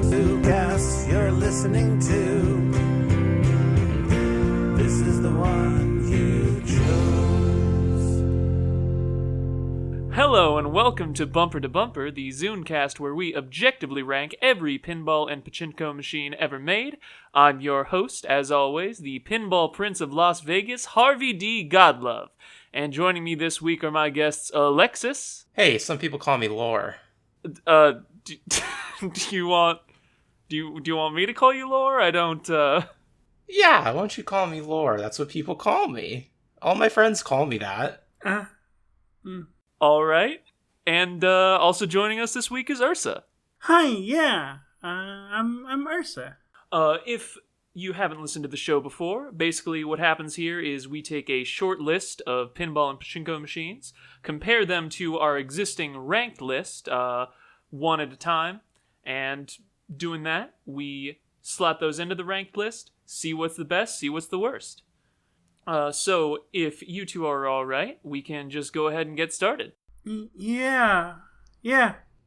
Zoocast you're listening to. This is the one you chose. Hello and welcome to Bumper to Bumper, the Zoocast where we objectively rank every pinball and pachinko machine ever made. I'm your host, as always, the pinball prince of Las Vegas, Harvey D. Godlove. And joining me this week are my guests, Alexis. Hey, some people call me Lore. Do you want me to call you Lore? I don't, Yeah, why don't you call me Lore? That's what people call me. All my friends call me that. All right. And also joining us this week is Ursa. Hi, yeah. I'm Ursa. If you haven't listened to the show before, basically what happens here is we take a short list of pinball and pachinko machines, compare them to our existing ranked list, one at a time, and doing that, we slap those into the ranked list, see what's the best, see what's the worst. So if you two are all right, we can just go ahead and get started. Yeah.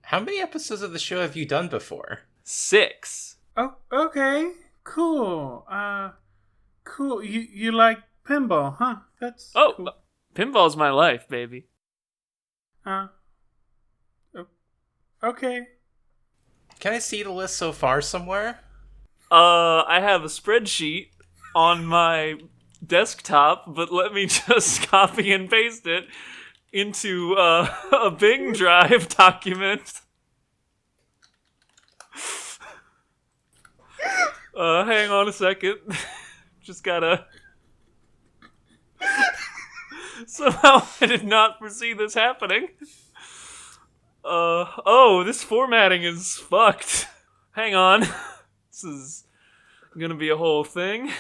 How many episodes of the show have you done before? 6. Oh, okay. Cool. Cool. You like pinball, huh? That's cool. Pinball's my life, baby. Okay. Can I see the list so far somewhere? I have a spreadsheet on my desktop, but let me just copy and paste it into a Bing Drive document. Hang on a second. Just gotta... Somehow I did not foresee this happening. This formatting is fucked. Hang on. This is gonna be a whole thing.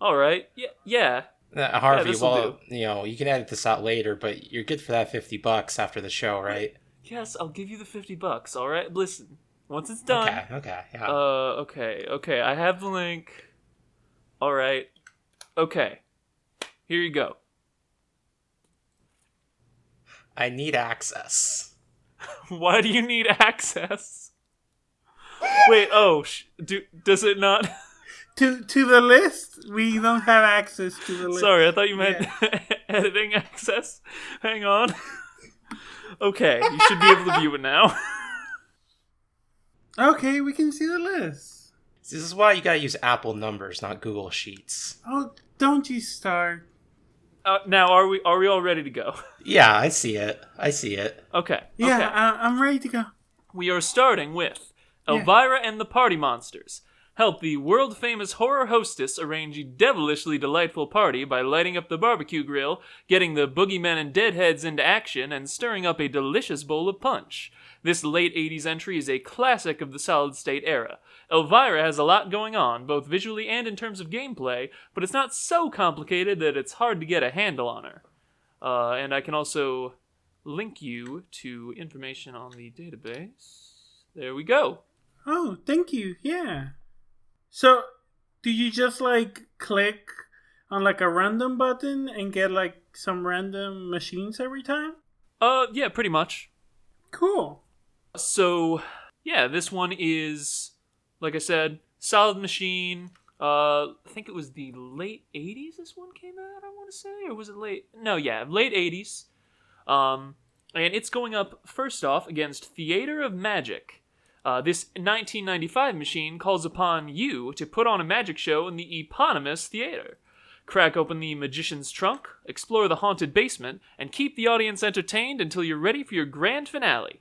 Alright, yeah. Harvey, do. you can edit this out later, but you're good for that $50 after the show, right? Yes, I'll give you the $50, alright? Listen, once it's done... Okay, yeah. Okay, I have the link. Alright. Okay. Here you go. I need access. Why do you need access? Wait, does it not... To the list? We don't have access to the list. Sorry, I thought you meant editing access. Hang on. Okay, you should be able to view it now. Okay, we can see the list. This is why you gotta use Apple numbers, not Google Sheets. Oh, don't you start. Now, are we all ready to go? Yeah, I see it. Okay. Yeah, okay. I'm ready to go. We are starting with Elvira and the Party Monsters. Help the world-famous horror hostess arrange a devilishly delightful party by lighting up the barbecue grill, getting the boogeymen and deadheads into action, and stirring up a delicious bowl of punch. This late 80s entry is a classic of the solid-state era. Elvira has a lot going on, both visually and in terms of gameplay, but it's not so complicated that it's hard to get a handle on her. And I can also link you to information on the database. There we go. Oh, thank you. Yeah. So, do you just click on a random button and get some random machines every time? Yeah, pretty much. Cool. So, yeah, this one is, like I said, solid machine. I think it was the late 80s this one came out, I want to say, or was it late? No, yeah, late 80s. And it's going up, first off, against Theater of Magic. This 1995 machine calls upon you to put on a magic show in the eponymous theater. Crack open the magician's trunk, explore the haunted basement, and keep the audience entertained until you're ready for your grand finale.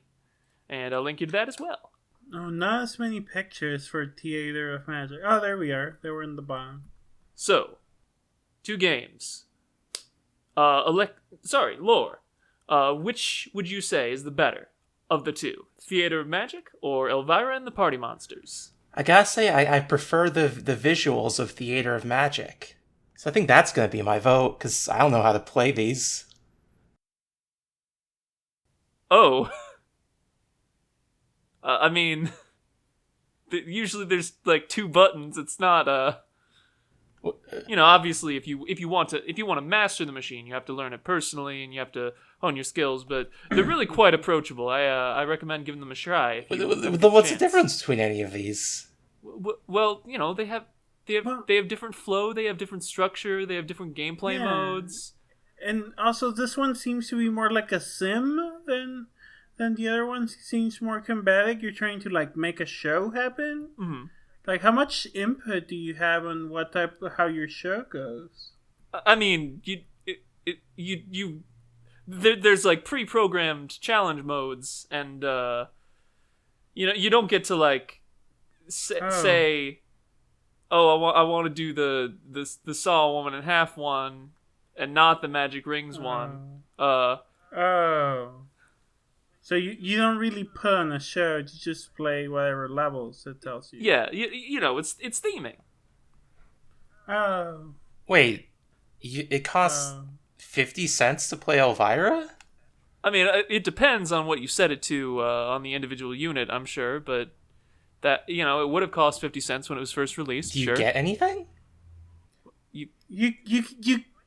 And I'll link you to that as well. Oh, not as many pictures for Theater of Magic. Oh, there we are. They were in the bottom. So, 2 games. Lore. Which would you say is the better of the two? Theater of Magic or Elvira and the Party Monsters? I gotta say, I prefer the visuals of Theater of Magic. So I think that's gonna be my vote, because I don't know how to play these. Oh. I mean, usually there's 2 buttons. It's not, Obviously, if you want to master the machine, you have to learn it personally and you have to hone your skills. But they're really quite approachable. I recommend giving them a try. If you What's the difference between any of these? Well, they have different flow, they have different structure, they have different gameplay modes. And also, this one seems to be more like a sim than the other one. Seems more combative. You're trying to like make a show happen. Mm-hmm. Like, how much input do you have on how your show goes? I mean, there's like pre-programmed challenge modes, and you don't get to like say, I want to do the Saw Woman in Half one, and not the Magic Rings one. So you don't really put on a show, you just play whatever levels it tells you. Yeah, it's theming. Oh. Wait, it costs 50 cents to play Elvira? I mean, it depends on what you set it to on the individual unit, I'm sure, but that, it would have cost 50 cents when it was first released. Do you get anything? You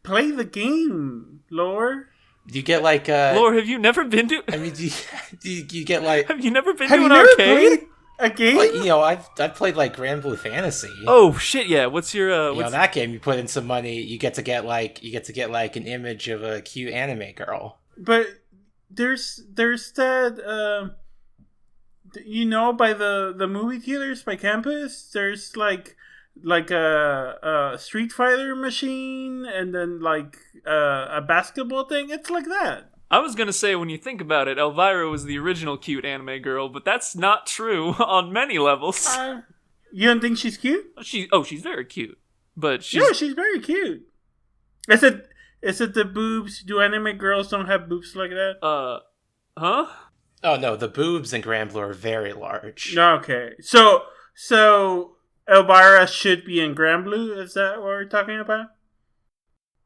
play the game, Lore. Do you get like Lore, have you never been to? I mean, do you get like? Have you never been Have to you an never arcade? played a game? Well, I've played like Grand Blue Fantasy. Oh shit! Yeah. What's your? That game? You put in some money, you get to get like an image of a cute anime girl. But there's that by the movie theaters by campus, there's like a Street Fighter machine, and then like a basketball thing. It's like that. I was gonna say, when you think about it, Elvira was the original cute anime girl, but that's not true on many levels. You don't think she's cute? She's very cute, but she's very cute. Is it the boobs? Do anime girls don't have boobs like that? Huh? Oh no, the boobs in Grand Blue are very large. Okay, so Elvira should be in Grand Blue. Is that what we're talking about?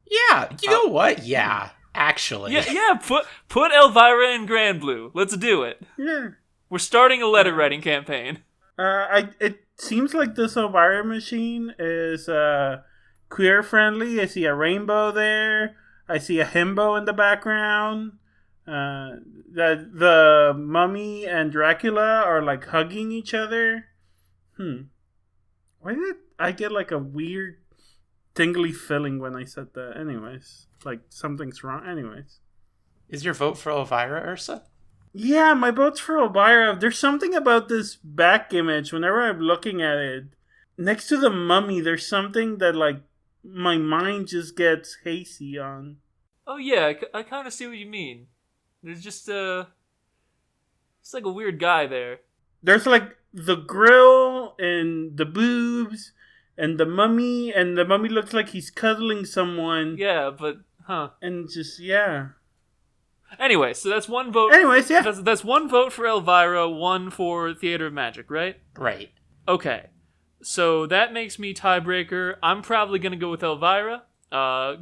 Yeah, you know what? Yeah, actually. Yeah. Put Elvira in Grand Blue. Let's do it. Yeah. We're starting a letter writing campaign. It seems like this Elvira machine is queer friendly. I see a rainbow there. I see a himbo in the background. The mummy and Dracula are like hugging each other. Why did I get like a weird tingly feeling when I said that? Anyways, like something's wrong. Anyways, is your vote for Elvira, Ursa? Yeah, my vote's for Elvira. There's something about this back image. Whenever I'm looking at it, next to the mummy, there's something that like my mind just gets hazy on. Oh yeah, I kind of see what you mean. There's just it's like a weird guy there. There's like the grill and the boobs and the mummy looks like he's cuddling someone. Yeah, but and just yeah. Anyway, so that's one vote. Anyways, yeah. That's one vote for Elvira, one for Theater of Magic, right? Right. Okay. So that makes me tiebreaker. I'm probably going to go with Elvira.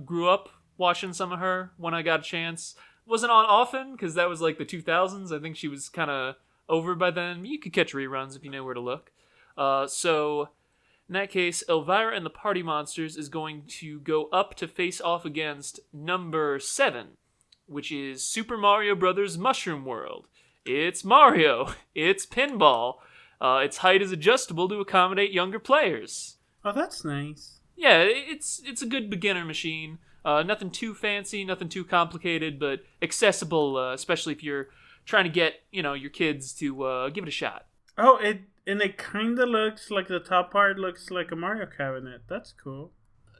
Grew up watching some of her when I got a chance. Wasn't on often, because that was like the 2000s. I think she was kind of over by then. You could catch reruns if you know where to look. So in that case, Elvira and the Party Monsters is going to go up to face off against number 7, which is Super Mario Bros. Mushroom World. It's Mario. It's pinball. Its height is adjustable to accommodate younger players. Oh, that's nice. Yeah, it's a good beginner machine. Nothing too fancy, nothing too complicated, but accessible, especially if you're trying to get, your kids to give it a shot. Oh, it kind of looks like the top part looks like a Mario cabinet. That's cool.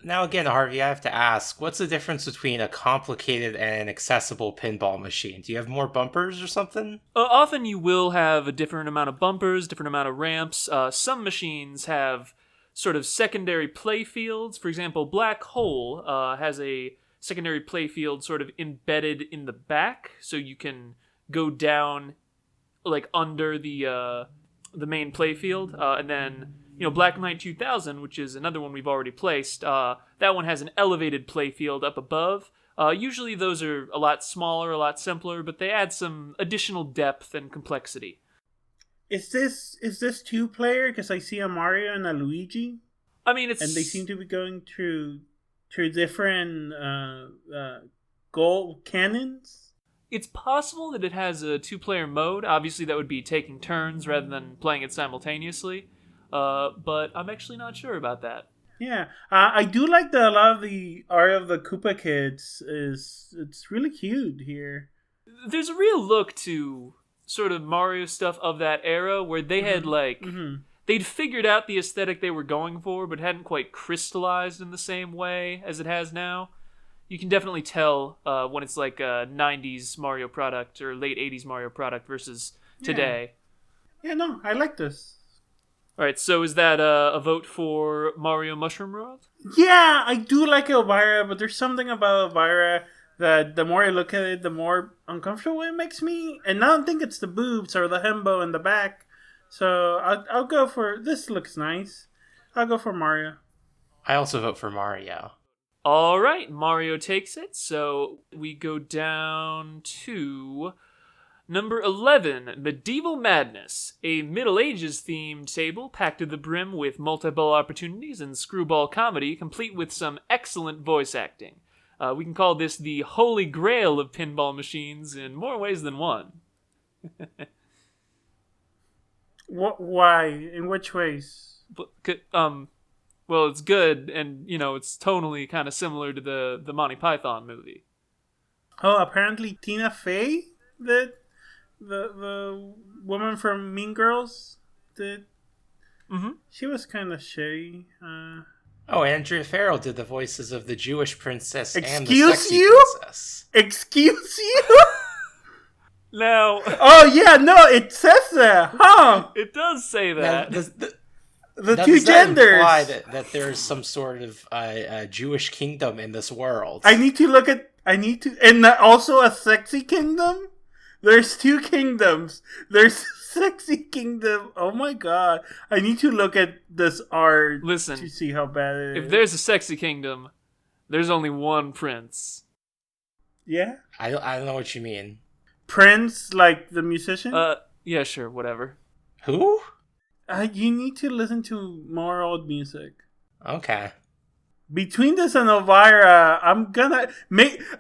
Now again, Harvey, I have to ask, what's the difference between a complicated and an accessible pinball machine? Do you have more bumpers or something? Often you will have a different amount of bumpers, different amount of ramps. Some machines have sort of secondary play fields. For example, Black Hole has a secondary play field sort of embedded in the back, so you can go down like under the main play field, and then Black Knight 2000, which is another one we've already placed. That one has an elevated play field up above. Usually those are a lot smaller, a lot simpler, but they add some additional depth and complexity. Is this 2-player? Because I see a Mario and a Luigi. I mean, it's... And they seem to be going through different goal cannons. It's possible that it has a 2-player mode. Obviously, that would be taking turns rather than playing it simultaneously. But I'm actually not sure about that. Yeah, I do like that a lot of the art of the Koopa kids it's really cute here. There's a real look to sort of Mario stuff of that era where they had they'd figured out the aesthetic they were going for, but hadn't quite crystallized in the same way as it has now. You can definitely tell when it's like a 90s Mario product or late 80s Mario product versus today. Yeah, no, I like this. All right, so is that a vote for Mario Mushroom World? Yeah, I do like Elvira, but there's something about Elvira that the more I look at it, the more uncomfortable it makes me. And I don't think it's the boobs or the hembo in the back. So I'll go for... This looks nice. I'll go for Mario. I also vote for Mario. All right, Mario takes it. So we go down to number 11, Medieval Madness, a Middle Ages themed table packed to the brim with multi-ball opportunities and screwball comedy, complete with some excellent voice acting. We can call this the holy grail of pinball machines in more ways than one. Why? In which ways? Well, it's good, and it's tonally kind of similar to the Monty Python movie. Oh, apparently Tina Fey, the woman from Mean Girls, did. She was kind of shitty. Oh, Andrea Farrell did the voices of the Jewish princess and the Excuse sexy you? princess. Excuse you? Now, Oh yeah, no, it says that, huh? it does say Now, that. The now, two does that genders. imply that there's some sort of Jewish kingdom in this world? I need to, and also a sexy kingdom. There's two kingdoms. There's sexy kingdom. Oh my god! I need to look at this art. Listen, to see how bad it is. If there's a sexy kingdom, there's only one prince. Yeah, I don't know what you mean. Prince, like the musician. Yeah, sure, whatever. Who? You need to listen to more old music. Okay. Between this and Elvira,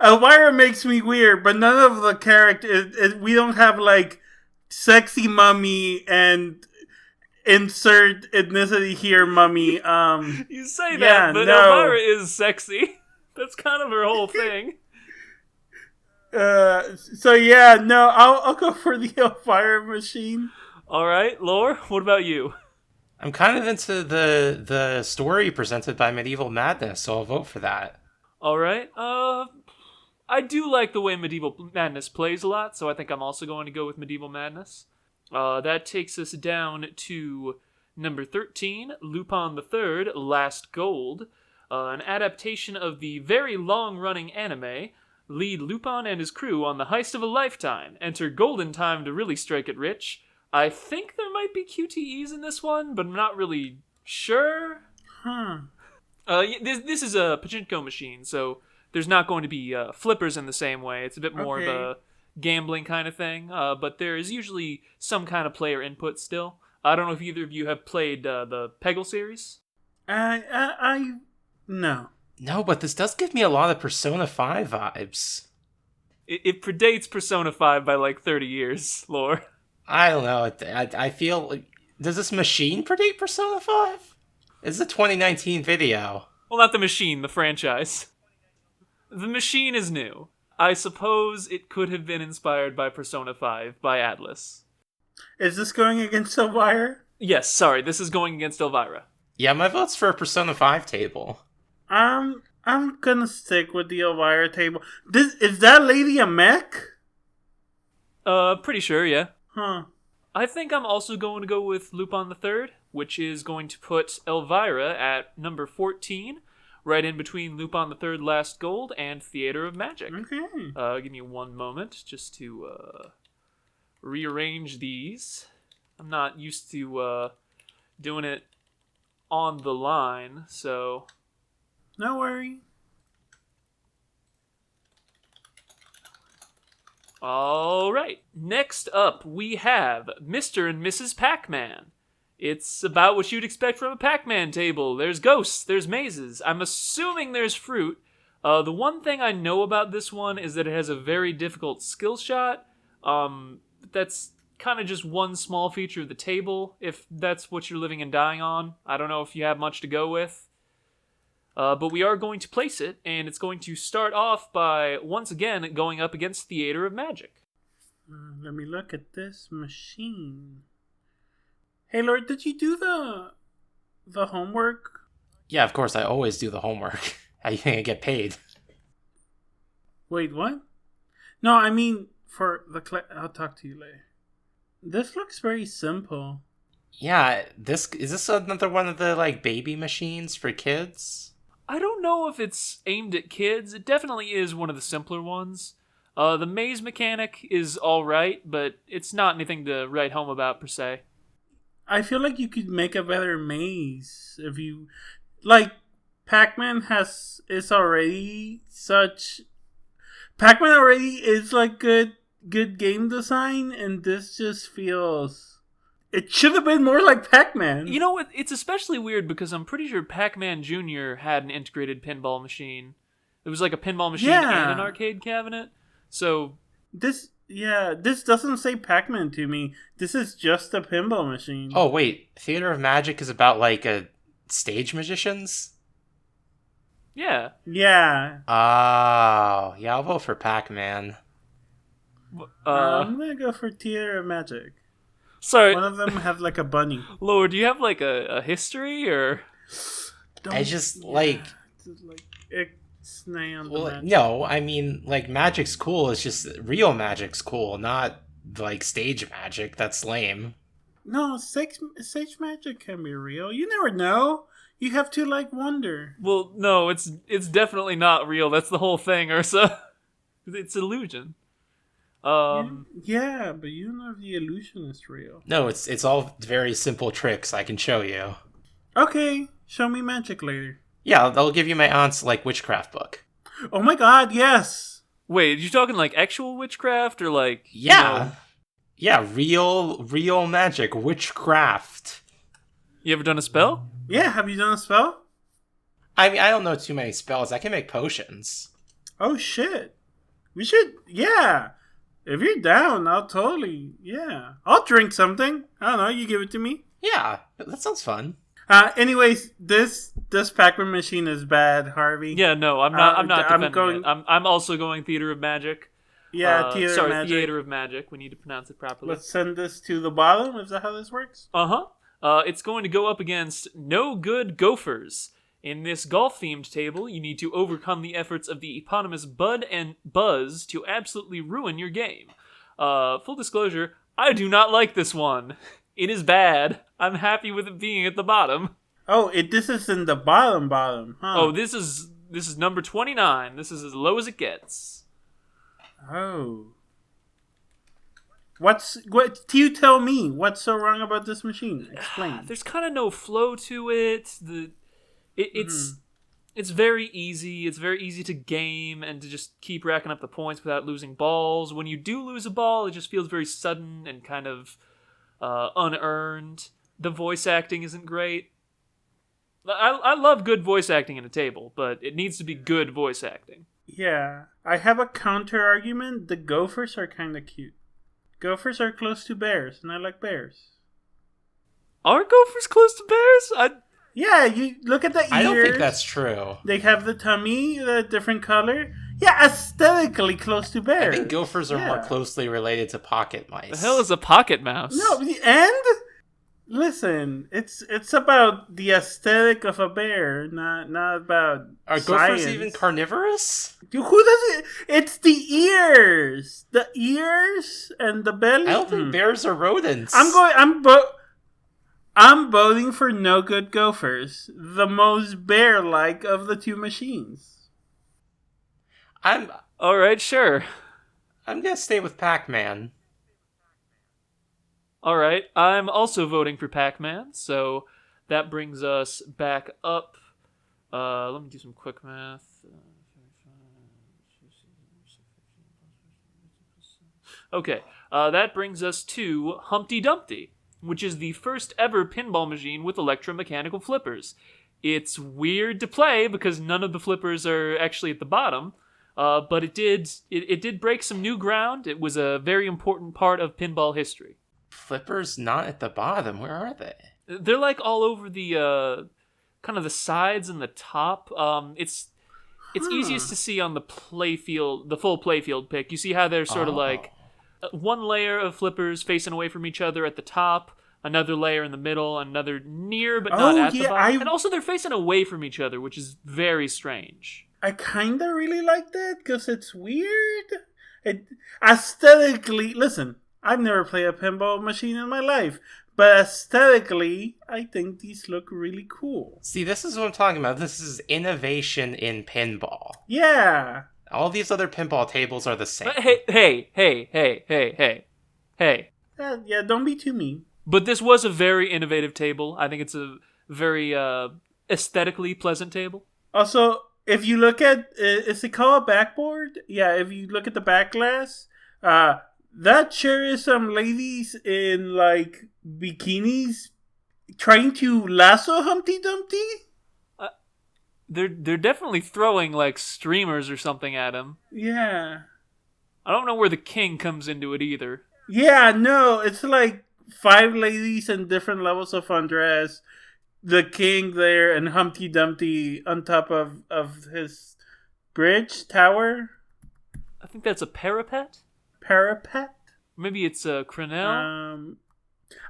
Elvira makes me weird, but none of the characters. We don't have like sexy mummy and insert ethnicity here, mummy. You say yeah, that, but no. Elvira is sexy. That's kind of her whole thing. So yeah, no, I'll go for the Elvira machine. All right, Lore, what about you? I'm kind of into the story presented by Medieval Madness, so I'll vote for that. All right. I do like the way Medieval Madness plays a lot, so I think I'm also going to go with Medieval Madness. That takes us down to number 13, Lupin III, Last Gold, an adaptation of the very long-running anime. Lead Lupin and his crew on the heist of a lifetime. Enter golden time to really strike it rich. I think there might be QTEs in this one, but I'm not really sure. This is a pachinko machine, so there's not going to be flippers in the same way. It's a bit more of a gambling kind of thing, but there is usually some kind of player input still. I don't know if either of you have played the Peggle series. No. No, but this does give me a lot of Persona 5 vibes. It predates Persona 5 by like 30 years, Lore. I don't know. I feel like... Does this machine predate Persona 5? It's a 2019 video. Well, not the machine, the franchise. The machine is new. I suppose it could have been inspired by Persona 5 by Atlas. Is this going against Elvira? Yes, sorry, this is going against Elvira. Yeah, my vote's for a Persona 5 table. I'm gonna stick with the Elvira table. Is that lady a mech? Pretty sure, yeah. Huh. I think I'm also going to go with Lupin III, which is going to put Elvira at number 14, right in between Lupin III Last Gold and Theater of Magic. Okay. Give me one moment just to rearrange these. I'm not used to doing it on the line, so... No worry. All right. Next up, we have Mr. and Mrs. Pac-Man. It's about what you'd expect from a Pac-Man table. There's ghosts, there's mazes. I'm assuming there's fruit. The one thing I know about this one is that it has a very difficult skill shot. That's kind of just one small feature of the table, if that's what you're living and dying on. I don't know if you have much to go with. But we are going to place it, and it's going to start off by, once again, going up against Theater of Magic. Let me look at this machine. Hey, Lord, did you do the homework? Yeah, of course, I always do the homework. How you think I get paid? Wait, what? No, I mean, for the I'll talk to you later. This looks very simple. Yeah, is this another one of the, like, baby machines for kids? I don't know if it's aimed at kids. It definitely is one of the simpler ones. The maze mechanic is alright, but it's not anything to write home about, per se. I feel like you could make a better maze if you... Like, Pac-Man is already such... Pac-Man already is, like, good game design, and this just feels... It should have been more like Pac-Man. You know, it's especially weird because I'm pretty sure Pac-Man Jr. had an integrated pinball machine. It was like a pinball machine and an arcade cabinet. So... This doesn't say Pac-Man to me. This is just a pinball machine. Oh, wait. Theater of Magic is about, like, stage magicians? Yeah. Yeah. Oh, yeah, I'll vote for Pac-Man. I'm gonna go for Theater of Magic. Sorry. One of them have, like, a bunny. Lord, do you have, like, a history, or...? I just, like... Well, no, I mean, like, magic's cool. It's just real magic's cool, not, like, stage magic. That's lame. No, stage magic can be real. You never know. You have to, like, wonder. Well, no, it's definitely not real. That's the whole thing, Ursa. It's illusion. Yeah, but you don't know if the illusion is real. No, it's all very simple tricks I can show you. Okay, show me magic later. Yeah, I'll give you my aunt's, like, witchcraft book. Oh my god, yes! Wait, you talking, like, actual witchcraft, or, like... Yeah. Yeah, real magic, witchcraft. You ever done a spell? Yeah, have you done a spell? I mean, I don't know too many spells. I can make potions. Oh, shit. We should, yeah. If you're down, I'll totally, yeah. I'll drink something. I don't know, you give it to me. Yeah, that sounds fun. Anyways, this Pac-Man machine is bad, Harvey. Yeah, no, I'm not defending it. I'm also going Theater of Magic. Yeah, Theater of Magic. We need to pronounce it properly. Let's send this to the bottom. Is that how this works? It's going to go up against No Good Gophers. In this golf-themed table, you need to overcome the efforts of the eponymous Bud and Buzz to absolutely ruin your game. Full disclosure, I do not like this one. It is bad. I'm happy with it being at the bottom. Oh, this is in the bottom, huh? Oh, this is number 29. This is as low as it gets. Oh. What do you tell me? What's so wrong about this machine? Explain. There's kind of no flow to it. It's very easy. It's very easy to game and to just keep racking up the points without losing balls. When you do lose a ball, it just feels very sudden and kind of unearned. The voice acting isn't great. I love good voice acting in a table, but it needs to be good voice acting. Yeah. I have a counter argument. The gophers are kind of cute. Gophers are close to bears, and I like bears. Are gophers close to bears? Yeah, you look at the ears. I don't think that's true. They have the tummy, the different color. Yeah, aesthetically close to bears. I think gophers are more closely related to pocket mice. The hell is a pocket mouse? No, and listen, it's about the aesthetic of a bear, not about Are science. gophers even carnivorous? Who does it? It's the ears and the belly. I don't think bears are rodents. I'm voting for No Good Gophers, the most bear-like of the two machines. All right, sure. I'm gonna stay with Pac-Man. All right, I'm also voting for Pac-Man, so that brings us back up. Let me do some quick math. Okay, that brings us to Humpty Dumpty. which is the first ever pinball machine with electromechanical flippers. It's weird to play because none of the flippers are actually at the bottom, but it did break some new ground. It was a very important part of pinball history. Flippers not at the bottom. Where are they? They're like all over the kind of the sides and the top. It's easiest to see on the playfield, the full playfield pic. You see how they're sort of like one layer of flippers facing away from each other at the top, another layer in the middle, another near but not at the bottom. And also they're facing away from each other, which is very strange. I kind of really like that because it's weird. Aesthetically, listen, I've never played a pinball machine in my life, but aesthetically, I think these look really cool. See, this is what I'm talking about. This is innovation in pinball. Yeah. All these other pinball tables are the same. But hey. Yeah, don't be too mean. But this was a very innovative table. I think it's a very aesthetically pleasant table. Also, if you look at, is it called a backboard? Yeah, if you look at the backglass, that sure is some ladies in, like, bikinis trying to lasso Humpty Dumpty. They're definitely throwing, like, streamers or something at him. Yeah. I don't know where the king comes into it either. Yeah, no, it's like 5 ladies in different levels of undress. The king there and Humpty Dumpty on top of his bridge, tower. I think that's a parapet? Parapet? Maybe it's a crenelle?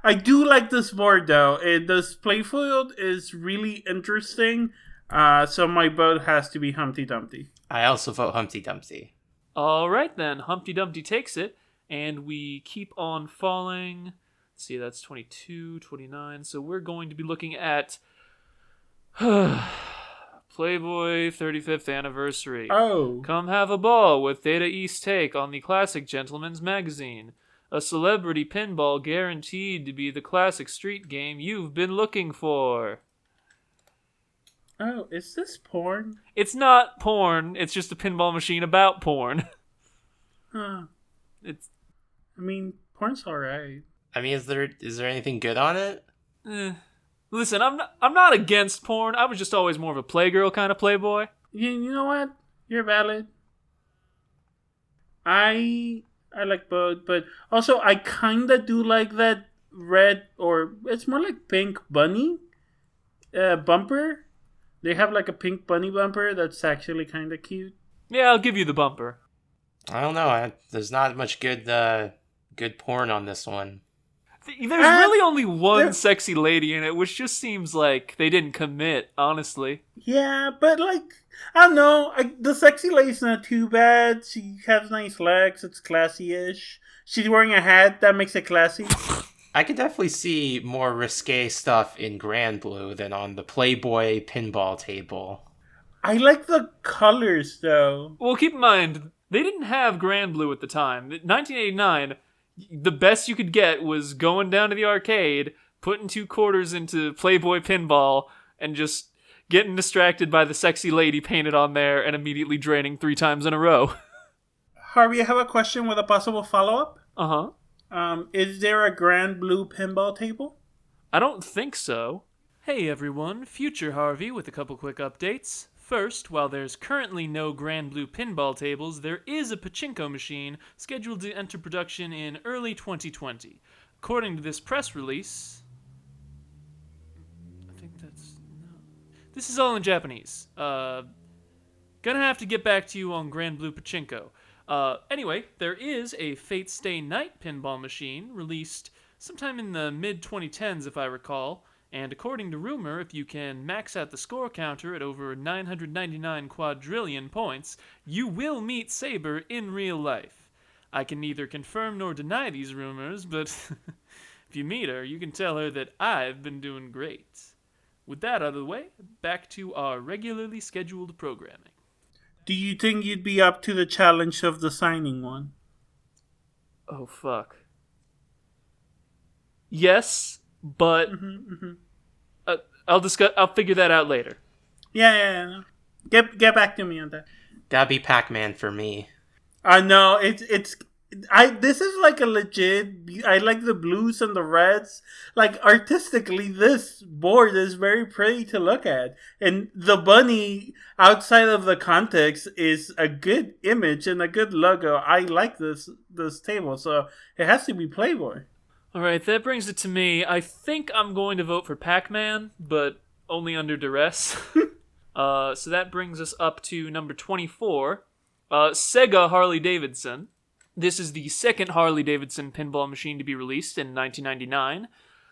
I do like this board, though. This playfield is really interesting. So my vote has to be Humpty Dumpty. I also vote Humpty Dumpty. All right, then. Humpty Dumpty takes it, and we keep on falling. Let's see, that's 22, 29. So we're going to be looking at Playboy 35th Anniversary. Oh. Come have a ball with Theta East take on the Classic Gentleman's Magazine. A celebrity pinball guaranteed to be the classic street game you've been looking for. Oh, is this porn? It's not porn. It's just a pinball machine about porn. Huh. I mean, porn's alright. I mean, is there anything good on it? Listen, I'm not against porn. I was just always more of a playgirl kind of playboy. You know what? You're valid. I like both, but also I kinda do like that red, or it's more like pink bunny bumper. They have like a pink bunny bumper that's actually kinda cute. Yeah, I'll give you the bumper. I don't know. There's not much good porn on this one. There's really only one sexy lady in it, which just seems like they didn't commit, honestly. Yeah, but like, I don't know. The sexy lady's not too bad. She has nice legs. It's classy-ish. She's wearing a hat. That makes it classy. I could definitely see more risque stuff in Grand Blue than on the Playboy pinball table. I like the colors, though. Well, keep in mind, they didn't have Grand Blue at the time. 1989, the best you could get was going down to the arcade, putting 2 quarters into Playboy pinball, and just getting distracted by the sexy lady painted on there and immediately draining 3 times in a row. Harvey, I have a question with a possible follow-up. Uh-huh. Is there a Grand Blue pinball table? I don't think so. Hey everyone, Future Harvey with a couple quick updates. First, while there's currently no Grand Blue pinball tables, there is a pachinko machine scheduled to enter production in early 2020. According to this press release... I think that's... no. This is all in Japanese. Gonna have to get back to you on Grand Blue pachinko. Anyway, there is a Fate Stay Night pinball machine released sometime in the mid-2010s, if I recall, and according to rumor, if you can max out the score counter at over 999 quadrillion points, you will meet Saber in real life. I can neither confirm nor deny these rumors, but if you meet her, you can tell her that I've been doing great. With that out of the way, back to our regularly scheduled programming. Do you think you'd be up to the challenge of the signing one? Oh, fuck. Yes, but I'll figure that out later. Yeah. Get back to me on that. That'd be Pac-Man for me. No, it's This is like a legit. I like the blues and the reds. Like artistically, this board is very pretty to look at, and the bunny outside of the context is a good image and a good logo. I like this table, so it has to be Playboy. All right, that brings it to me. I think I'm going to vote for Pac-Man, but only under duress. So that brings us up to number 24, Sega Harley-Davidson. This is the second Harley-Davidson pinball machine to be released in 1999.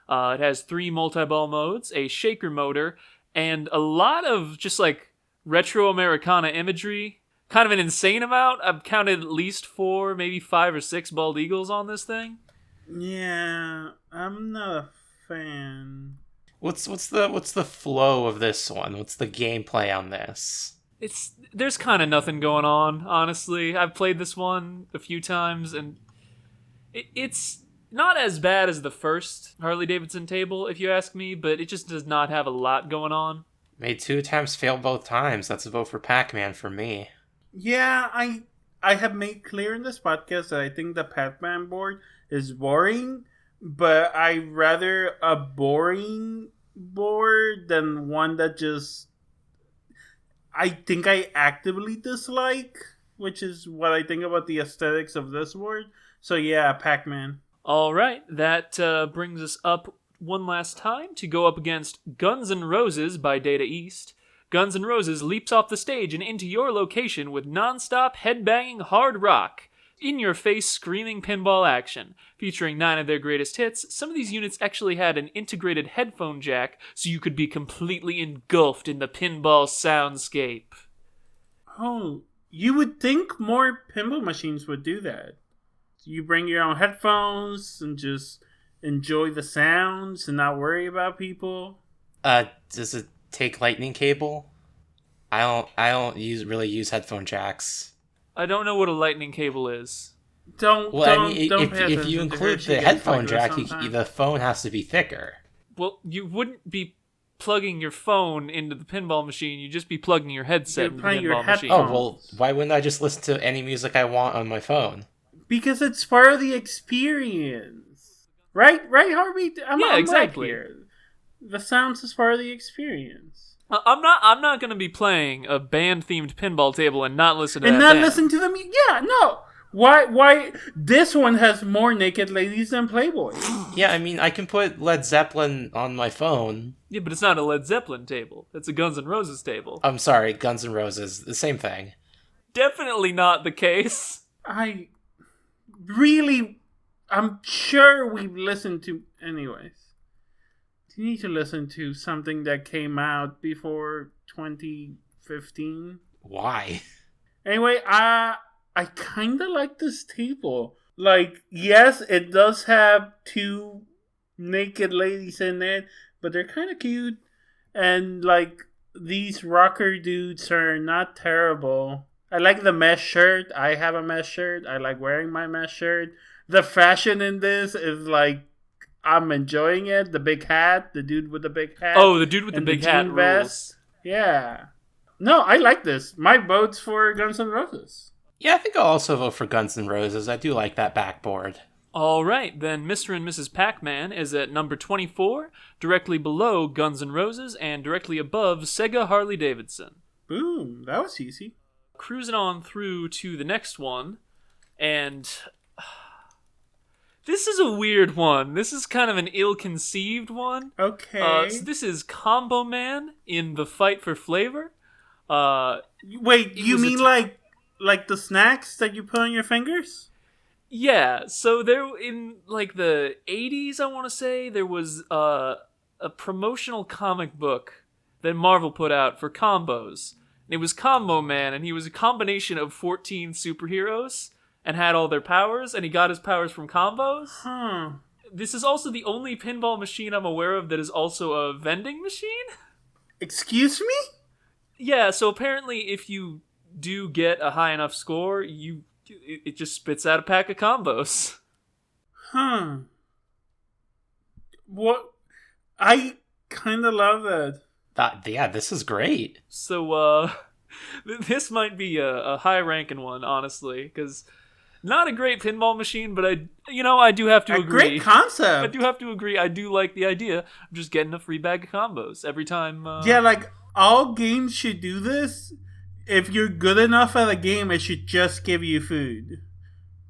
It has 3 multi-ball modes, a shaker motor, and a lot of just like retro Americana imagery. Kind of an insane amount. I've counted at least 4, maybe 5 or 6 bald eagles on this thing. Yeah, I'm not a fan. What's the flow of this one? What's the gameplay on this? There's kind of nothing going on, honestly. I've played this one a few times, and it's not as bad as the first Harley-Davidson table, if you ask me, but it just does not have a lot going on. Made 2 attempts, failed both times. That's a vote for Pac-Man for me. Yeah, I have made clear in this podcast that I think the Pac-Man board is boring, but I rather a boring board than one that just I think I actively dislike, which is what I think about the aesthetics of this board. So yeah, Pac-Man. All right, that brings us up one last time to go up against Guns N' Roses by Data East. Guns N' Roses leaps off the stage and into your location with non-stop headbanging hard rock. In-your-face screaming pinball action. Featuring 9 of their greatest hits, some of these units actually had an integrated headphone jack so you could be completely engulfed in the pinball soundscape. Oh, you would think more pinball machines would do that. You bring your own headphones and just enjoy the sounds and not worry about people. Does it take lightning cable? I don't really use headphone jacks. I don't know what a lightning cable is. If you include the headphone jack, the phone has to be thicker. Well, you wouldn't be plugging your phone into the pinball machine. You'd just be plugging your headset into the pinball machine. Oh, well, why wouldn't I just listen to any music I want on my phone? Because it's part of the experience. Right, Harvey? Yeah, exactly. Right here. The sounds is part of the experience. I'm not going to be playing a band-themed pinball table and not listen to that and not band. listen to them. Yeah, no. Why? This one has more naked ladies than Playboy. Yeah, I mean, I can put Led Zeppelin on my phone. Yeah, but it's not a Led Zeppelin table. It's a Guns N' Roses table. I'm sorry, Guns N' Roses, the same thing. Definitely not the case. I'm sure we've listened to... Anyways. You need to listen to something that came out before 2015. Why? Anyway, I kind of like this table. Like, yes, it does have 2 naked ladies in it, but they're kind of cute. And, like, these rocker dudes are not terrible. I like the mesh shirt. I have a mesh shirt. I like wearing my mesh shirt. The fashion in this is, like, I'm enjoying it. The big hat, the dude with the big hat. Oh, the dude with the big hat rules. Yeah. No, I like this. My vote's for Guns N' Roses. Yeah, I think I'll also vote for Guns N' Roses. I do like that backboard. All right, then Mr. and Mrs. Pac-Man is at number 24, directly below Guns N' Roses and directly above Sega Harley-Davidson. Boom, that was easy. Cruising on through to the next one, and... this is a weird one. This is kind of an ill-conceived one. Okay. So this is Combo Man in The Fight for Flavor. Wait, you mean like the snacks that you put on your fingers? Yeah, so there in like the 80s, I want to say, there was a promotional comic book that Marvel put out for combos. And it was Combo Man, and he was a combination of 14 superheroes and had all their powers, and he got his powers from combos. Huh. This is also the only pinball machine I'm aware of that is also a vending machine. Excuse me? Yeah, so apparently if you do get a high enough score, it just spits out a pack of combos. Huh. What? I kind of love it. Yeah, this is great. So, this might be a high-ranking one, honestly, because Not a great pinball machine, but I do have to agree. Great concept. I do have to agree. I do like the idea of just getting a free bag of combos every time. Yeah, like all games should do this. If you're good enough at a game, it should just give you food.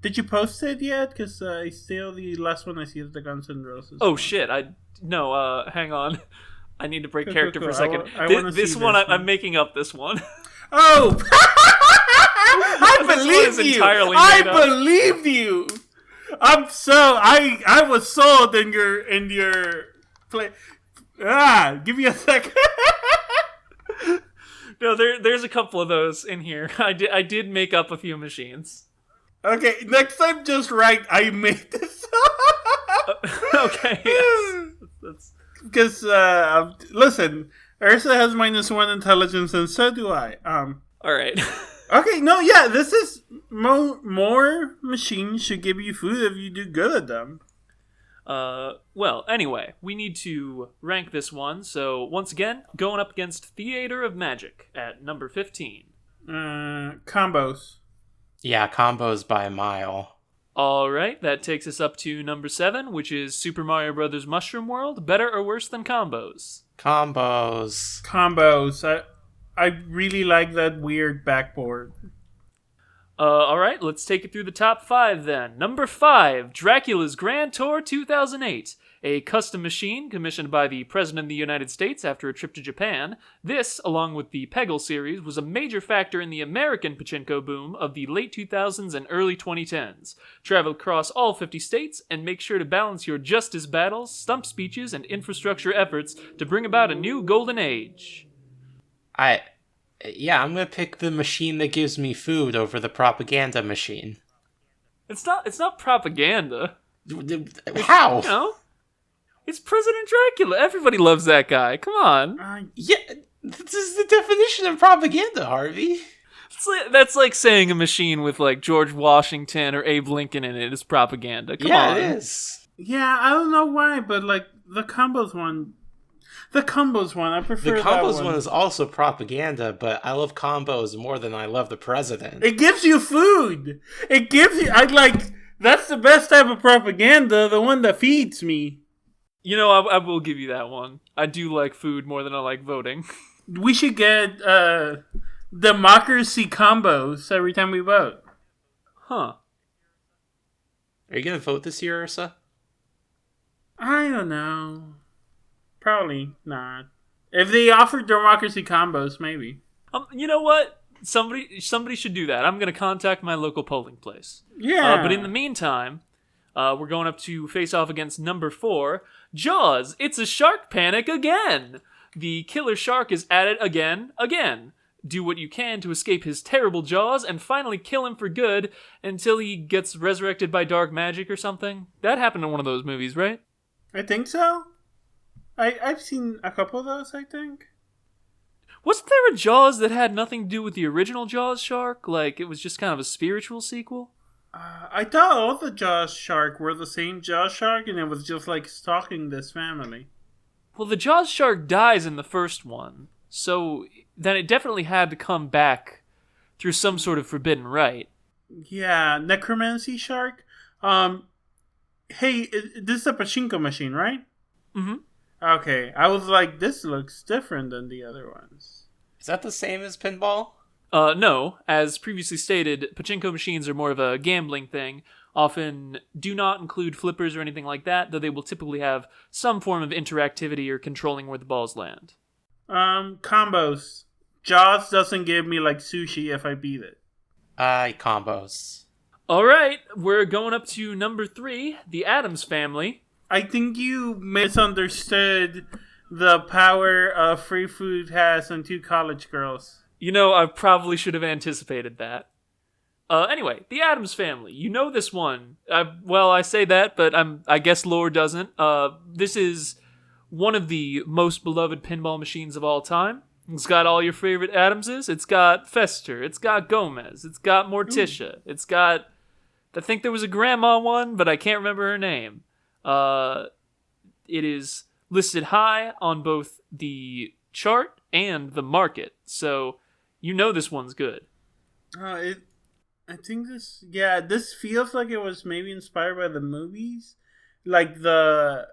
Did you post it yet? Because I still the last one I see is the Guns N' Roses. Oh shit! Hang on. I need to break character for a second. This one, I'm making up this one. Oh, I believe you. I believed you. I was sold in your play. Give me a second. No, there's a couple of those in here. I did make up a few machines. Okay, next time just write I made this. Okay, yes. That's... Because listen, Ursa has -1 intelligence, and so do I. All right. Okay, no, yeah, this is more machines should give you food if you do good at them. Well, anyway, we need to rank this one. So once again, going up against Theater of Magic at number 15. Combos. Yeah, combos by a mile. All right, that takes us up to number 7, which is Super Mario Bros. Mushroom World. Better or worse than Combos? Combos. I really like that weird backboard. All right, let's take it through the top 5 then. Number 5, Dracula's Grand Tour 2008. A custom machine commissioned by the President of the United States after a trip to Japan. This, along with the Peggle series, was a major factor in the American pachinko boom of the late 2000s and early 2010s. Travel across all 50 states and make sure to balance your justice battles, stump speeches, and infrastructure efforts to bring about a new golden age. I'm gonna pick the machine that gives me food over the propaganda machine. It's not propaganda. How? You know? It's President Dracula. Everybody loves that guy. Come on. Yeah, this is the definition of propaganda, Harvey. That's like saying a machine with like George Washington or Abe Lincoln in it is propaganda. Come on. Yeah, it is. Yeah, I don't know why, but like the combos one, I prefer the that combos one. one is also propaganda, but I love combos more than I love the president. It gives you food. It gives you. That's the best type of propaganda. The one that feeds me. You know, I will give you that one. I do like food more than I like voting. We should get democracy combos every time we vote. Huh. Are you gonna vote this year, Ursa? I don't know. Probably not. If they offer democracy combos, maybe. You know what? Somebody should do that. I'm gonna contact my local polling place. Yeah. But in the meantime, we're going up to face off against number 4, Jaws. It's a shark panic again. The killer shark is at it again. Do what you can to escape his terrible jaws and finally kill him for good until he gets resurrected by dark magic or something. That happened in one of those movies, right? I think so. I've seen a couple of those, I think. Wasn't there a Jaws that had nothing to do with the original Jaws shark? Like, it was just kind of a spiritual sequel? I thought all the Jaws shark were the same Jaws shark, and it was just like stalking this family. Well, the Jaws shark dies in the first one, so then it definitely had to come back through some sort of forbidden rite. Yeah, necromancy shark. Hey, this is a pachinko machine, right? Mm-hmm. Okay, I was like, this looks different than the other ones. Is that the same as pinball? No. As previously stated, pachinko machines are more of a gambling thing. Often do not include flippers or anything like that, though they will typically have some form of interactivity or controlling where the balls land. Combos. Jaws doesn't give me like sushi if I beat it. Combos. Alright, we're going up to number 3, the Addams Family. I think you misunderstood the power free food has on 2 college girls. You know, I probably should have anticipated that. Anyway, the Addams Family. You know this one. I say that, but I guess lore doesn't. This is one of the most beloved pinball machines of all time. It's got all your favorite Addamses. It's got Fester. It's got Gomez. It's got Morticia. It's got... I think there was a grandma one, but I can't remember her name. It is listed high on both the chart and the market, so you know this one's good. I think this feels like it was maybe inspired by the movies. Like the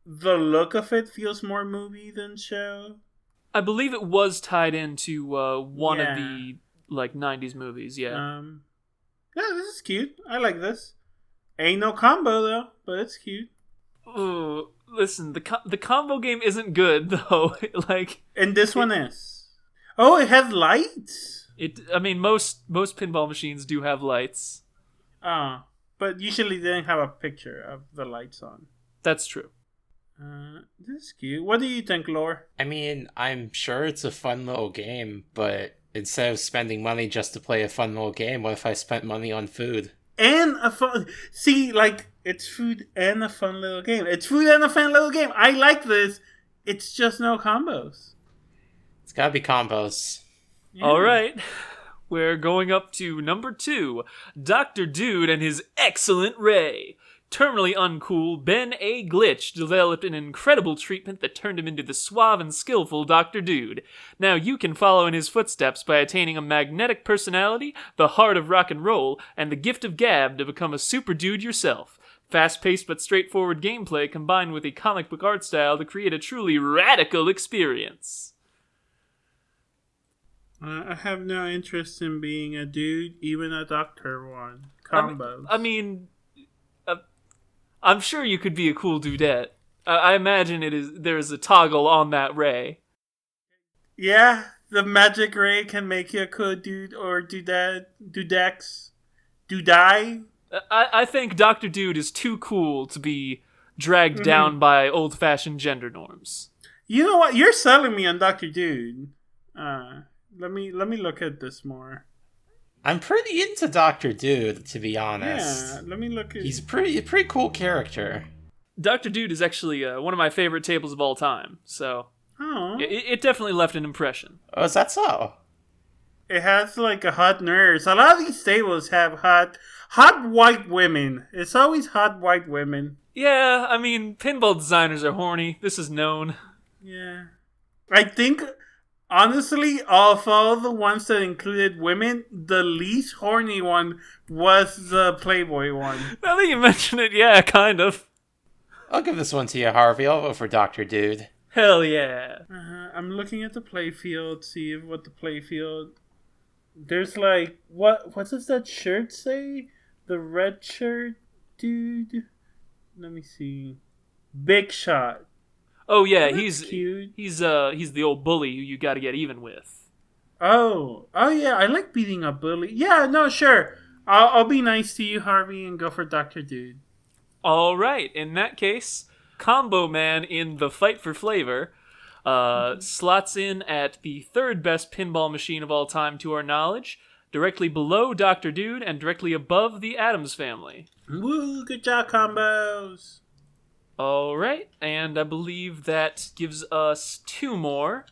look of it feels more movie than show. I believe it was tied into one of Yeah. the like 90s movies, yeah. Yeah, this is cute. I like this. Ain't no combo though, but it's cute. Ooh, listen, the combo game isn't good though. Like, And this one is. Oh, it has lights. I mean, most pinball machines do have lights. But usually they don't have a picture of the lights on. That's true. This is cute. What do you think, Lore? I mean, I'm sure it's a fun little game, but instead of spending money just to play a fun little game, what if I spent money on food? And a fun... See, like, it's food and a fun little game. It's food and a fun little game. I like this. It's just no combos. It's gotta be combos. Yeah. All right. We're going up to number 2, Dr. Dude and his excellent ray. Terminally uncool, Ben A. Glitch developed an incredible treatment that turned him into the suave and skillful Dr. Dude. Now you can follow in his footsteps by attaining a magnetic personality, the heart of rock and roll, and the gift of gab to become a super dude yourself. Fast-paced but straightforward gameplay combined with a comic book art style to create a truly radical experience. I have no interest in being a dude, even a doctor one. Combos. I mean, I'm sure you could be a cool dudette. I imagine there's a toggle on that ray. Yeah, the magic ray can make you a cool dude or dudex. Dudai. I think Dr. Dude is too cool to be dragged down by old-fashioned gender norms. You know what? You're selling me on Dr. Dude. Let me look at this more. I'm pretty into Dr. Dude, to be honest. Yeah, let me look at... He's a pretty cool character. Dr. Dude is actually one of my favorite tables of all time, so Oh. it definitely left an impression. Oh, is that so? It has like a hot nurse. A lot of these tables have hot white women. It's always hot white women. Yeah, I mean, pinball designers are horny. This is known. Yeah. I think, honestly, of all the ones that included women, the least horny one was the Playboy one. Now that you mention it, yeah, kind of. I'll give this one to you, Harvey. I'll vote for Dr. Dude. Hell yeah. I'm looking at the playfield, see what the playfield... There's like... What does that shirt say? The red shirt, dude? Let me see. Big Shot. Oh yeah, That's he's cute. he's the old bully who you got to get even with. Oh yeah, I like beating up bully. Yeah, no, sure. I'll be nice to you, Harvey, and go for Dr. Dude. All right, in that case, Combo Man in the Fight for Flavor slots in at the third best pinball machine of all time to our knowledge, directly below Dr. Dude and directly above the Addams Family. Woo, good job, combos. All right, and I believe that gives us 2 more.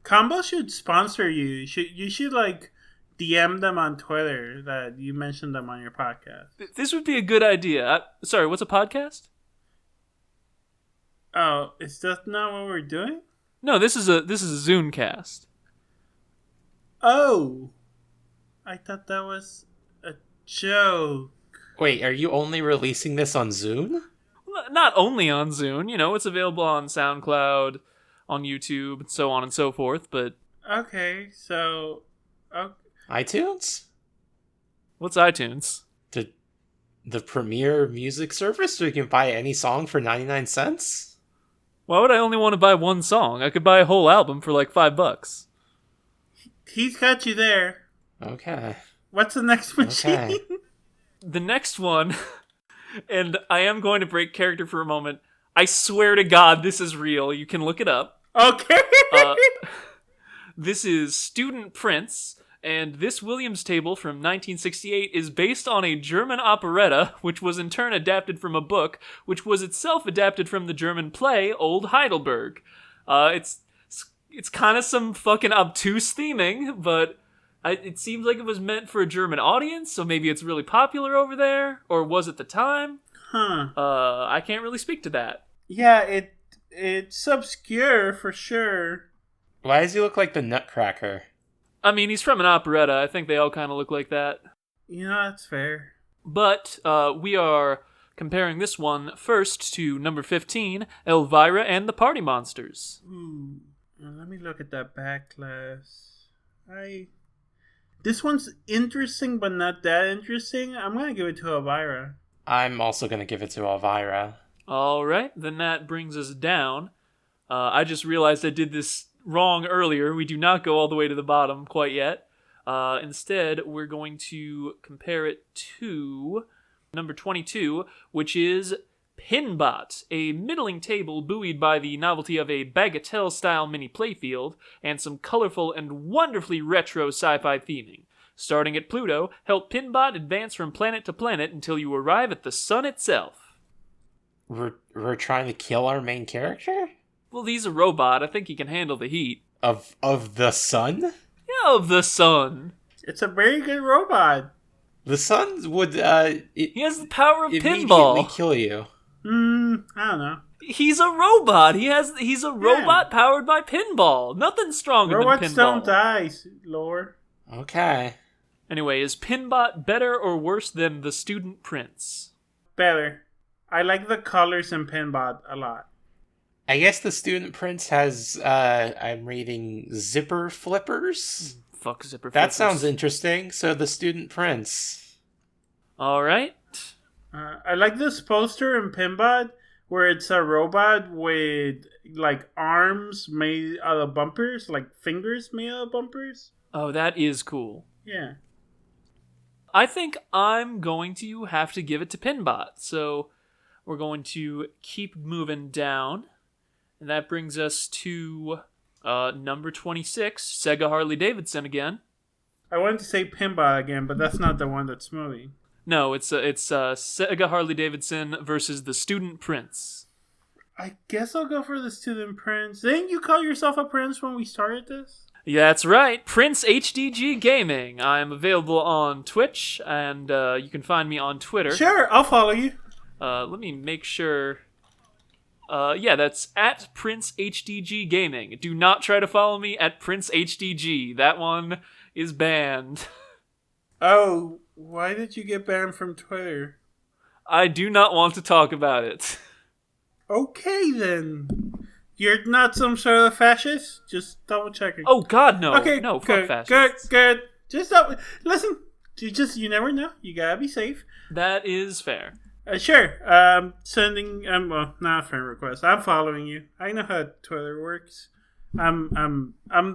Combo should sponsor you. You should like DM them on Twitter that you mentioned them on your podcast. This would be a good idea. Sorry, what's a podcast? Oh, is that not what we're doing? No, this is a Zooncast. Oh, I thought that was a joke. Wait, are you only releasing this on Zune? Not only on Zune, it's available on SoundCloud, on YouTube, and so on and so forth, but... Okay, so... iTunes? What's iTunes? The premier music service where you can buy any song for 99 cents? Why would I only want to buy one song? I could buy a whole album for like $5. He's got you there. Okay. What's the next machine? Okay. The next one, and I am going to break character for a moment. I swear to God, this is real. You can look it up. Okay. This is Student Prince, and this Williams table from 1968 is based on a German operetta, which was in turn adapted from a book, which was itself adapted from the German play Old Heidelberg. It's kind of some fucking obtuse theming, but it seems like it was meant for a German audience, so maybe it's really popular over there, or was at the time. Huh. I can't really speak to that. Yeah, it's obscure for sure. Why does he look like the Nutcracker? I mean, he's from an operetta. I think they all kind of look like that. That's fair. But we are comparing this one first to number 15, Elvira and the Party Monsters. Ooh. Let me look at that backglass. This one's interesting, but not that interesting. I'm going to give it to Elvira. I'm also going to give it to Elvira. All right, then that brings us down. I just realized I did this wrong earlier. We do not go all the way to the bottom quite yet. Instead, we're going to compare it to number 22, which is Pinbot, a middling table buoyed by the novelty of a Bagatelle-style mini playfield and some colorful and wonderfully retro sci-fi theming. Starting at Pluto, help Pinbot advance from planet to planet until you arrive at the sun itself. We're trying to kill our main character? Well, he's a robot. I think he can handle the heat. Of the sun? Yeah, of the sun. It's a very good robot. The sun would, He has the power of immediately pinball. kill you. I don't know. He's a robot. He's a robot powered by pinball. Nothing stronger Robots than pinball. don't die, Lore. Okay. Anyway, is Pinbot better or worse than the Student Prince? Better. I like the colors in Pinbot a lot. I guess the Student Prince has, I'm reading zipper flippers? Fuck zipper That flippers. sounds interesting. So the Student Prince. All right. I like this poster in Pinbot where it's a robot with like arms made out of bumpers, like fingers made out of bumpers. Oh, that is cool. Yeah. I think I'm going to have to give it to Pinbot. So we're going to keep moving down. And that brings us to number 26, Sega Harley-Davidson again. I wanted to say Pinbot again, but that's not the one that's moving. No, it's Sega Harley-Davidson versus the Student Prince. I guess I'll go for the Student Prince. Didn't you call yourself a prince when we started this? Yeah, that's right. Prince HDG Gaming. I'm available on Twitch, and you can find me on Twitter. Sure, I'll follow you. Let me make sure. Yeah, that's at Prince HDG Gaming. Do not try to follow me at Prince HDG. That one is banned. Oh, why did you get banned from Twitter? I do not want to talk about it. Okay, then. You're not some sort of fascist? Just double checking. Oh God, no! Okay, no, fuck good, fascists. good. Just double. Listen, you never know. You gotta be safe. That is fair. Sure. Sending. Well, not a friend request. I'm following you. I know how Twitter works. I'm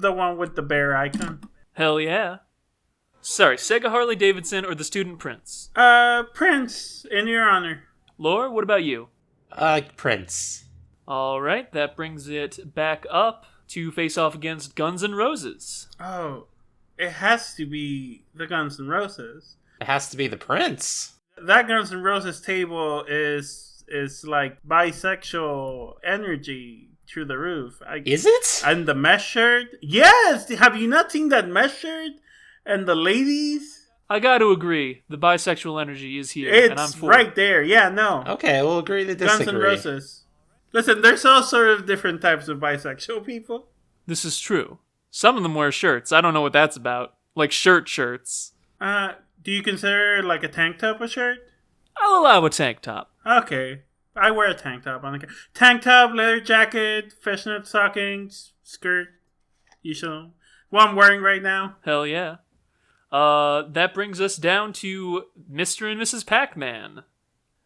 the one with the bear icon. Hell yeah. Sorry, Sega Harley-Davidson or the Student Prince? Prince, in your honor. Lore, what about you? Prince. All right, that brings it back up to face off against Guns N' Roses. Oh, it has to be the Guns N' Roses. It has to be the Prince. That Guns N' Roses table is like bisexual energy through the roof. Is it? And the mesh shirt. Yes! Have you not seen that mesh shirt? And the ladies? I got to agree, the bisexual energy is here, and I'm It's for right it. there. Yeah, no. Okay, we'll agree to disagree. Guns N' Roses. Listen, there's all sort of different types of bisexual people. This is true. Some of them wear shirts. I don't know what that's about. Like shirts. Do you consider like a tank top a shirt? I'll allow a tank top. Okay. I wear a tank top on the tank top, leather jacket, fishnet stockings, skirt. Usual. What I'm wearing right now. Hell yeah. That brings us down to Mr. and Mrs. Pac-Man.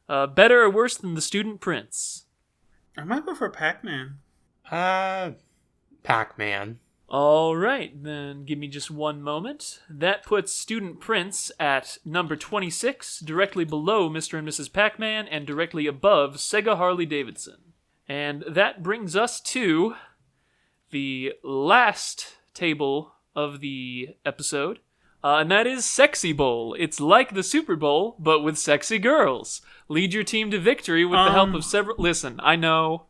Better or worse than the Student Prince? I might go for Pac-Man. Pac-Man. All right, then give me just one moment. That puts Student Prince at number 26, directly below Mr. and Mrs. Pac-Man, and directly above Sega Harley-Davidson. And that brings us to the last table of the episode, and that is Sexy Bowl. It's like the Super Bowl, but with sexy girls. Lead your team to victory with the help of several... Listen, I know,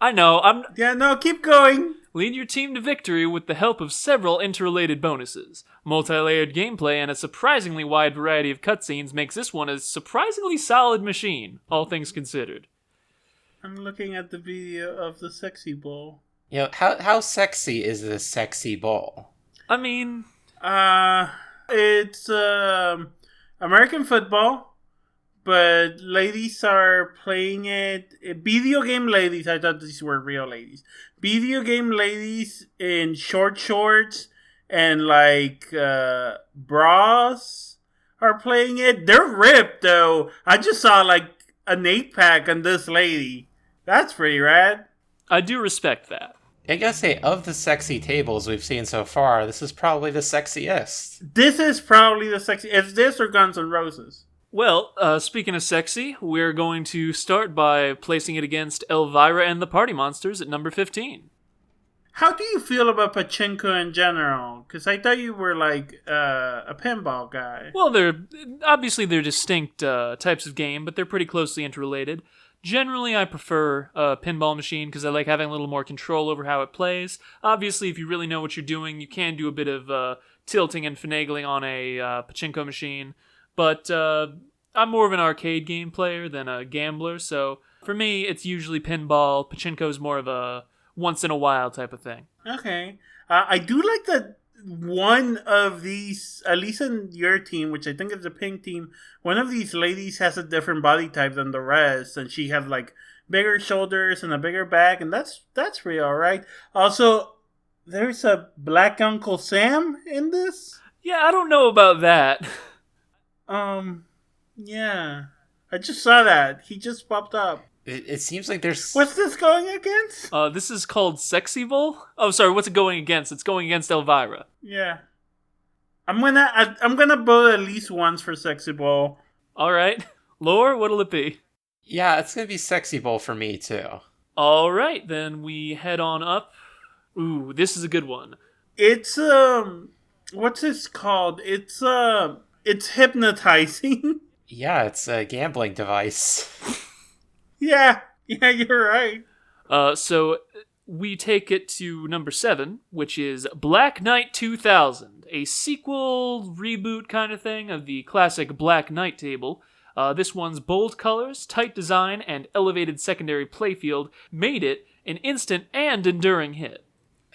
Yeah, no, keep going. Lead your team to victory with the help of several interrelated bonuses. Multi-layered gameplay and a surprisingly wide variety of cutscenes makes this one a surprisingly solid machine, all things considered. I'm looking at the video of the Sexy Bowl. You know, how sexy is this sexy bowl? I mean... It's American football, but ladies are playing it. Video game ladies. I thought these were real ladies. Video game ladies in short shorts and like bras are playing it. They're ripped though. I just saw like an 8-pack on this lady. That's pretty rad. I do respect that. I gotta say, of the sexy tables we've seen so far, this is probably the sexiest. This is probably the sexy. It's this or Guns N' Roses. Well, speaking of sexy, we're going to start by placing it against Elvira and the Party Monsters at number 15. How do you feel about pachinko in general? Because I thought you were like a pinball guy. Well, they're distinct types of game, but they're pretty closely interrelated. Generally, I prefer a pinball machine because I like having a little more control over how it plays. Obviously, if you really know what you're doing, you can do a bit of tilting and finagling on a pachinko machine. But I'm more of an arcade game player than a gambler, so for me, it's usually pinball. Pachinko's more of a once-in-a-while type of thing. Okay. I do like that one of these, at least in your team, which I think is the pink team, one of these ladies has a different body type than the rest, and she has like bigger shoulders and a bigger back, and that's pretty alright. Also, there's a black Uncle Sam in this? Yeah, I don't know about that. Yeah. I just saw that. He just popped up. It seems like there's... What's this going against? This is called Sexy Bowl? Oh, sorry, what's it going against? It's going against Elvira. Yeah. I'm gonna vote at least once for Sexy Bowl. Alright. Lore, what'll it be? Yeah, it's gonna be Sexy Bowl for me, too. Alright, then we head on up. Ooh, this is a good one. It's, what's this called? It's hypnotizing. Yeah, it's a gambling device. Yeah, you're right. So we take it to number 7, which is Black Knight 2000, a sequel reboot kind of thing of the classic Black Knight table. This one's bold colors, tight design, and elevated secondary playfield made it an instant and enduring hit.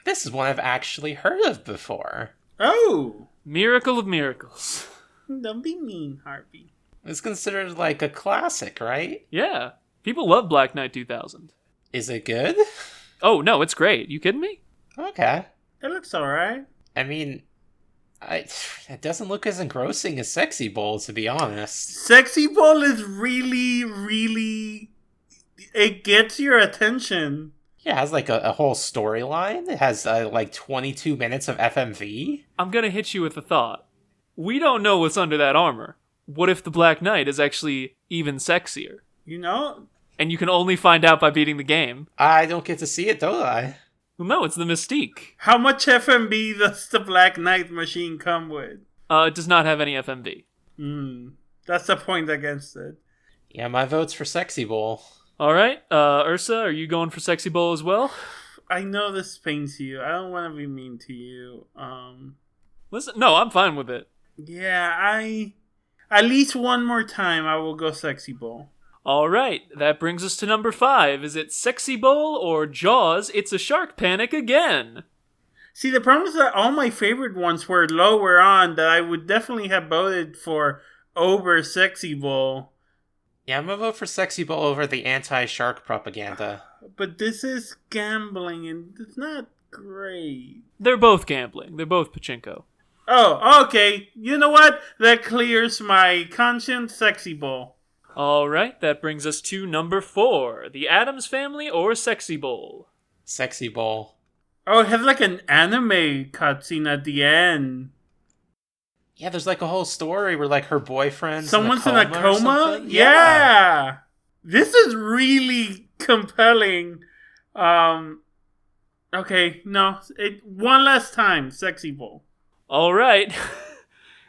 This is one I've actually heard of before. Oh. Miracle of miracles. Don't be mean, Harvey. It's considered like a classic, right? Yeah. People love Black Knight 2000. Is it good? Oh, no, it's great. You kidding me? Okay. It looks alright. I mean, it doesn't look as engrossing as Sexy Bowl, to be honest. Sexy Bowl is really, really... It gets your attention. Yeah, it has like a whole storyline. It has like 22 minutes of FMV. I'm gonna hit you with a thought. We don't know what's under that armor. What if the Black Knight is actually even sexier? You know? And you can only find out by beating the game. I don't get to see it, don't I? Well, no, it's the mystique. How much FMB does the Black Knight machine come with? It does not have any FMV. That's the point against it. Yeah, my vote's for Sexy Bowl. All right, Ursa, are you going for Sexy Bowl as well? I know this pains you. I don't want to be mean to you. Listen, no, I'm fine with it. Yeah, at least one more time I will go Sexy Bowl. All right, that brings us to number 5. Is it Sexy Bowl or Jaws? It's a Shark Panic again. See, the problem is that all my favorite ones were lower on that I would definitely have voted for over Sexy Bowl. Yeah, I'm gonna vote for Sexy Bowl over the anti-shark propaganda. But this is gambling and it's not great. They're both gambling. They're both pachinko. Oh, okay. You know what? That clears my conscience. Sexy Bowl. All right, that brings us to number 4. The Addams Family or Sexy Bowl? Sexy Bowl. Oh, it has like an anime cutscene at the end. Yeah, there's like a whole story where like her boyfriend's Someone's in a coma? or something? Yeah. This is really compelling. Okay, no. One last time. Sexy Bowl. All right.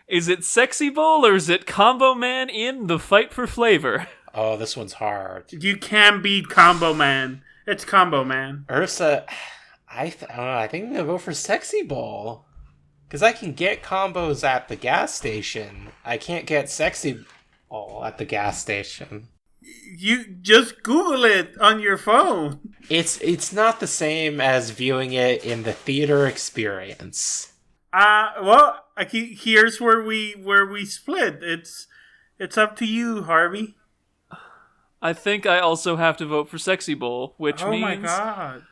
Is it Sexy Bowl or is it Combo Man in The Fight for Flavor? Oh, this one's hard. You can't beat Combo Man. It's Combo Man. Ursa, I don't know, I think I'm gonna go for Sexy Bowl. Because I can get combos at the gas station. I can't get Sexy Bowl at the gas station. You just Google it on your phone. It's not the same as viewing it in the theater experience. Well, here's where we split. It's up to you, Harvey. I think I also have to vote for Sexy Bowl, which means... Oh my god.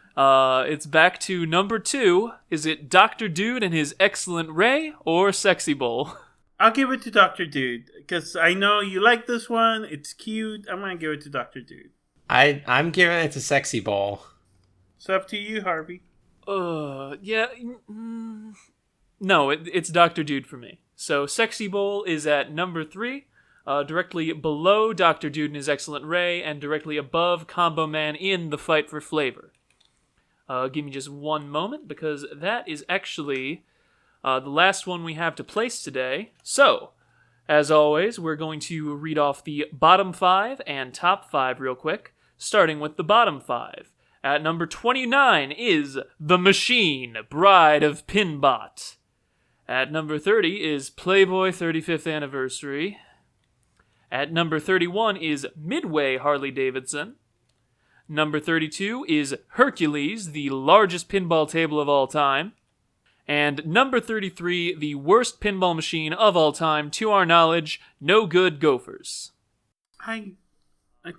It's back to number 2. Is it Dr. Dude and his excellent Ray or Sexy Bowl? I'll give it to Dr. Dude, because I know you like this one. It's cute. I'm going to give it to Dr. Dude. I'm giving it to Sexy Ball. It's up to you, Harvey. Yeah. No, it's Dr. Dude for me. So Sexy Bowl is at number 3, directly below Dr. Dude and his excellent Ray, and directly above Combo Man in The Fight for Flavor. Give me just one moment, because that is actually the last one we have to place today. So, as always, we're going to read off the bottom 5 and top 5 real quick, starting with the bottom 5. At number 29 is The Machine, Bride of Pinbot. At number 30 is Playboy 35th Anniversary. At number 31 is Midway Harley Davidson. Number 32 is Hercules, the largest pinball table of all time. And number 33, the worst pinball machine of all time, to our knowledge, No Good Gophers. I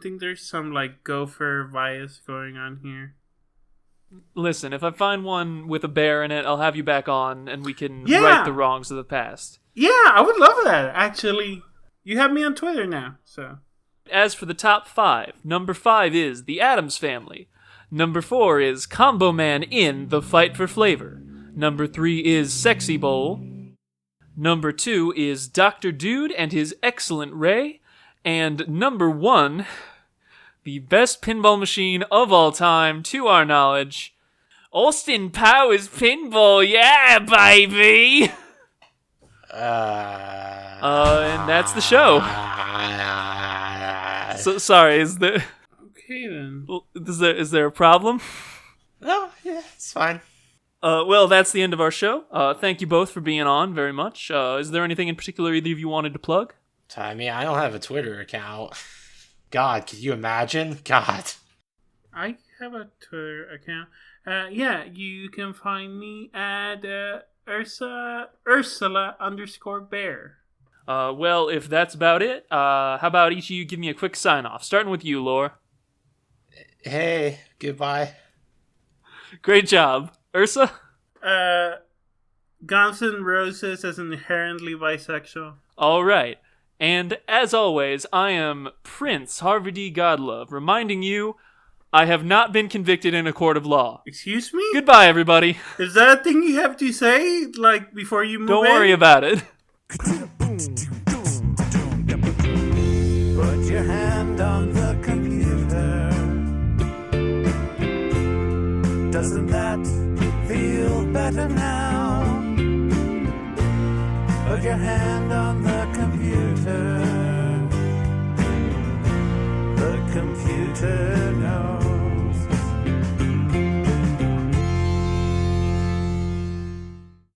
think there's some, gopher bias going on here. Listen, if I find one with a bear in it, I'll have you back on, and we can right the wrongs of the past. Yeah, I would love that, actually. You have me on Twitter now, so... As for the top 5, number 5 is The Addams Family. Number 4 is Combo Man in The Fight for Flavor. Number 3 is Sexy Bowl. Number 2 is Dr. Dude and his excellent Ray. And number 1, the best pinball machine of all time, to our knowledge, Austin Powers Pinball, yeah, baby! And that's the show. So sorry, is there? Okay then. Is there a problem? No, yeah, it's fine. Well, that's the end of our show. Thank you both for being on very much. Is there anything in particular either of you wanted to plug? I mean, I don't have a Twitter account. God, could you imagine? God. I have a Twitter account. Yeah, you can find me at Ursula_bear. Well, if that's about it, how about each of you give me a quick sign-off? Starting with you, Lore. Hey, goodbye. Great job. Ursa? Guns N' Roses is inherently bisexual. All right. And as always, I am Prince Harvey D. Godlove, reminding you, I have not been convicted in a court of law. Excuse me? Goodbye, everybody. Is that a thing you have to say, before you move Don't worry about it. Put your hand on the computer. Doesn't that feel better now? Put your hand on the computer. The computer knows.